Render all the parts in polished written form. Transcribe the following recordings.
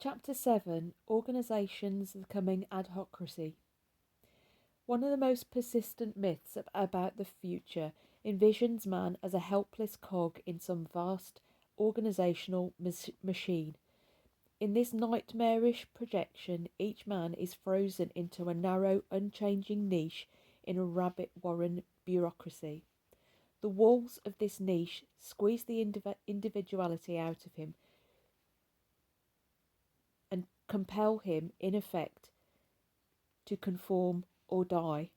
Chapter 7: Organisations: The Coming Ad-Hocracy. One of the most persistent myths about the future envisions man as a helpless cog in some vast organisational machine. In this nightmarish projection, each man is frozen into a narrow, unchanging niche in a rabbit warren bureaucracy. The walls of this niche squeeze the individuality out of him and compel him, in effect, to conform or die.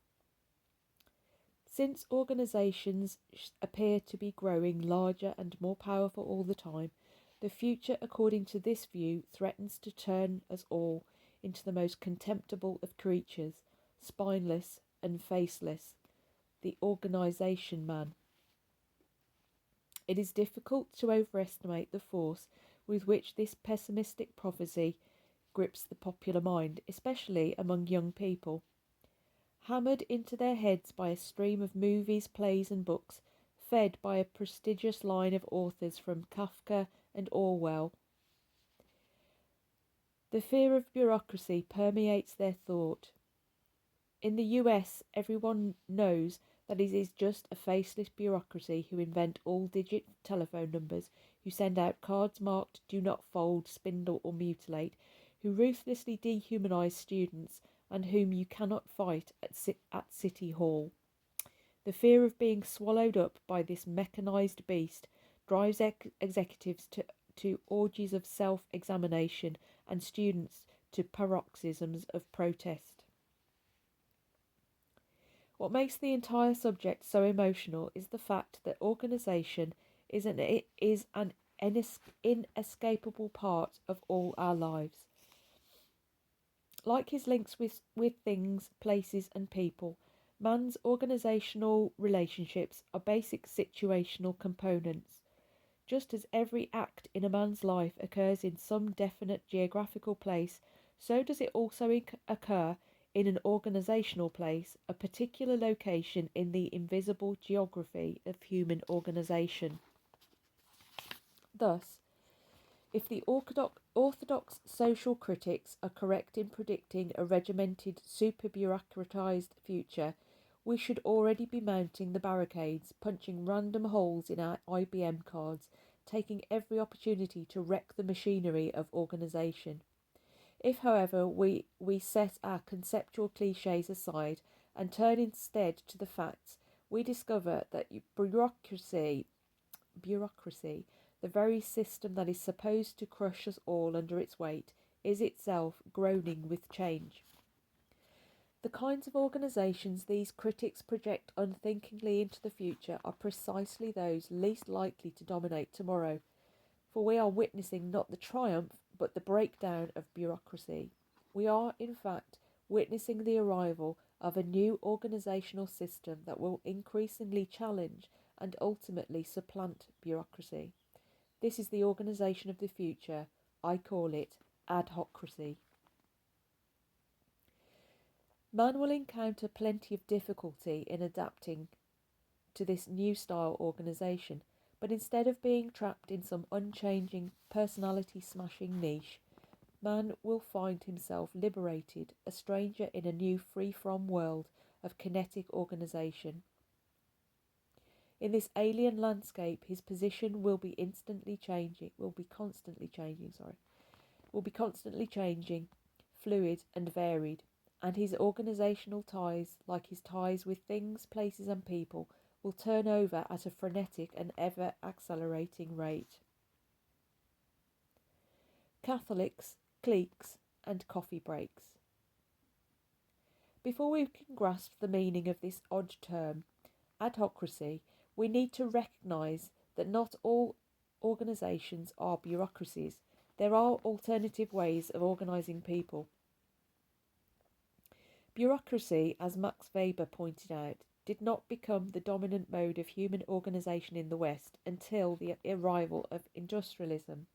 Since organisations appear to be growing larger and more powerful all the time, the future, according to this view, threatens to turn us all into the most contemptible of creatures, spineless and faceless, the organisation man. It is difficult to overestimate the force with which this pessimistic prophecy grips the popular mind, especially among young people. Hammered into their heads by a stream of movies, plays and books, fed by a prestigious line of authors from Kafka and Orwell, the fear of bureaucracy permeates their thought. In the US, everyone knows that it is just a faceless bureaucracy who invent all-digit telephone numbers, who send out cards marked "Do not fold, spindle or mutilate," who ruthlessly dehumanise students, and whom you cannot fight at City Hall. The fear of being swallowed up by this mechanised beast drives executives to orgies of self-examination and students to paroxysms of protest. What makes the entire subject so emotional is the fact that organisation is an inescapable part of all our lives. Like his links with things, places and people, man's organisational relationships are basic situational components. Just as every act in a man's life occurs in some definite geographical place, so does it also occur in an organisational place, a particular location in the invisible geography of human organisation. Thus, if the orthodox social critics are correct in predicting a regimented, super-bureaucratised future, we should already be mounting the barricades, punching random holes in our IBM cards, taking every opportunity to wreck the machinery of organisation. If, however, we set our conceptual clichés aside and turn instead to the facts, we discover that bureaucracy, the very system that is supposed to crush us all under its weight, is itself groaning with change. The kinds of organisations these critics project unthinkingly into the future are precisely those least likely to dominate tomorrow, for we are witnessing not the triumph but the breakdown of bureaucracy. We are, in fact, witnessing the arrival of a new organisational system that will increasingly challenge and ultimately supplant bureaucracy. This is the organisation of the future. I call it Ad-Hocracy. Man will encounter plenty of difficulty in adapting to this new style organisation, but instead of being trapped in some unchanging, personality-smashing niche, man will find himself liberated, a stranger in a new free-from world of kinetic organisation. In this alien landscape, his position will be constantly changing, fluid and varied, and his organisational ties, like his ties with things, places and people, will turn over at a frenetic and ever-accelerating rate. Catholics, cliques and coffee breaks. Before we can grasp the meaning of this odd term, adhocracy, we need to recognise that not all organisations are bureaucracies. There are alternative ways of organising people. Bureaucracy, as Max Weber pointed out, did not become the dominant mode of human organisation in the West until the arrival of industrialism.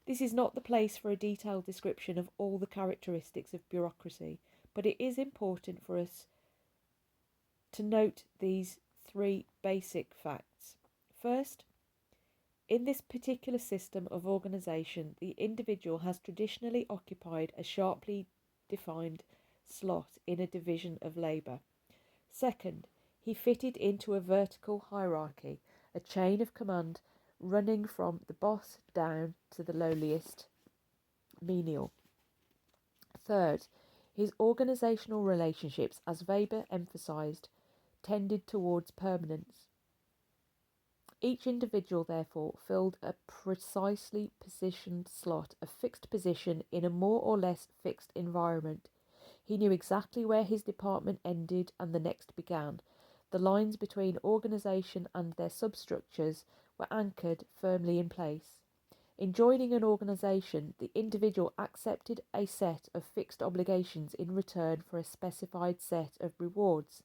This is not the place for a detailed description of all the characteristics of bureaucracy, but it is important for us to note these three basic facts. First, In this particular system of organisation, the individual has traditionally occupied a sharply defined slot in a division of labour. Second, he fitted into a vertical hierarchy, a chain of command running from the boss down to the lowliest menial. Third, his organisational relationships, as Weber emphasised, tended towards permanence. Each individual, therefore, filled a precisely positioned slot, a fixed position in a more or less fixed environment. He knew exactly where his department ended and the next began. The lines between organisation and their substructures were anchored firmly in place. In joining an organisation, the individual accepted a set of fixed obligations in return for a specified set of rewards.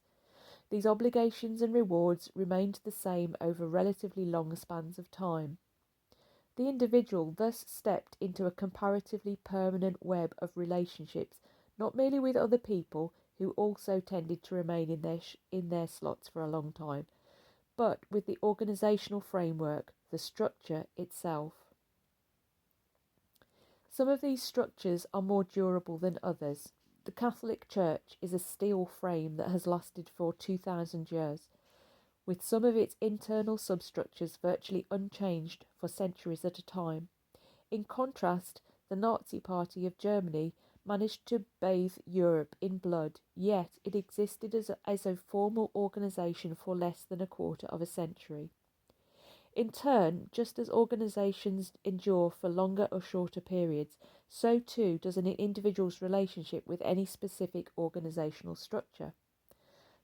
These obligations and rewards remained the same over relatively long spans of time. The individual thus stepped into a comparatively permanent web of relationships, not merely with other people who also tended to remain in their slots for a long time, but with the organisational framework, the structure itself. Some of these structures are more durable than others. The Catholic Church is a steel frame that has lasted for 2,000 years, with some of its internal substructures virtually unchanged for centuries at a time. In contrast, the Nazi Party of Germany managed to bathe Europe in blood, yet it existed as a formal organisation for less than a quarter of a century. In turn, just as organisations endure for longer or shorter periods, so too does an individual's relationship with any specific organisational structure.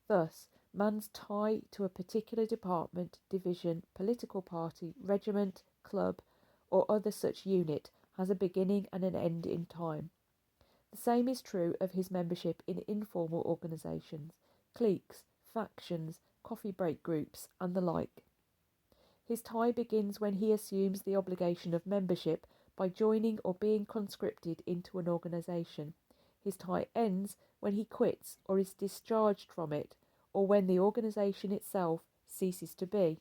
Thus, man's tie to a particular department, division, political party, regiment, club, or other such unit has a beginning and an end in time. The same is true of his membership in informal organisations, cliques, factions, coffee break groups, and the like. His tie begins when he assumes the obligation of membership by joining or being conscripted into an organisation. His tie ends when he quits or is discharged from it, or when the organisation itself ceases to be.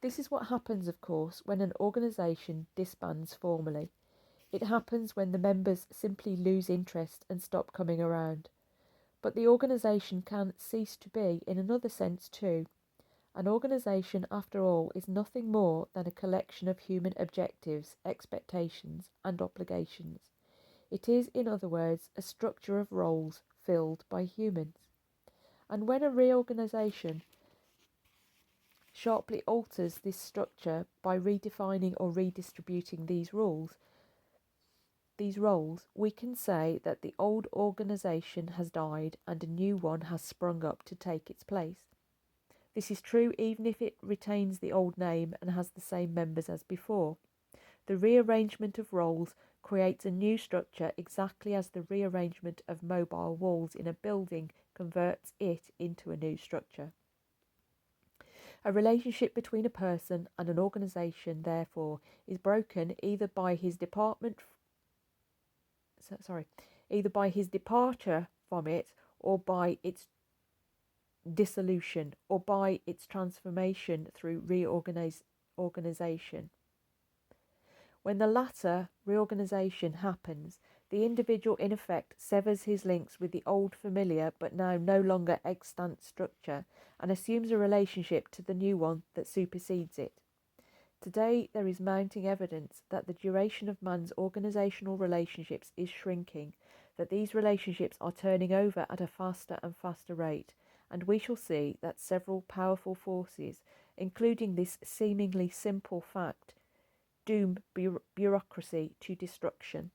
This is what happens, of course, when an organisation disbands formally. It happens when the members simply lose interest and stop coming around. But the organisation can cease to be in another sense too. An organisation, after all, is nothing more than a collection of human objectives, expectations, and obligations. It is, in other words, a structure of roles filled by humans. And when a reorganisation sharply alters this structure by redefining or redistributing these roles, we can say that the old organisation has died and a new one has sprung up to take its place. This is true even if it retains the old name and has the same members as before. The rearrangement of roles creates a new structure exactly as the rearrangement of mobile walls in a building converts it into a new structure. A relationship between a person and an organisation, therefore, is broken either by his departure from it, or by its dissolution, or by its transformation through reorganisation. When the latter, reorganisation, happens, the individual in effect severs his links with the old familiar but now no longer extant structure and assumes a relationship to the new one that supersedes it. Today there is mounting evidence that the duration of man's organisational relationships is shrinking, that these relationships are turning over at a faster and faster rate, and we shall see that several powerful forces, including this seemingly simple fact, doom bureaucracy to destruction.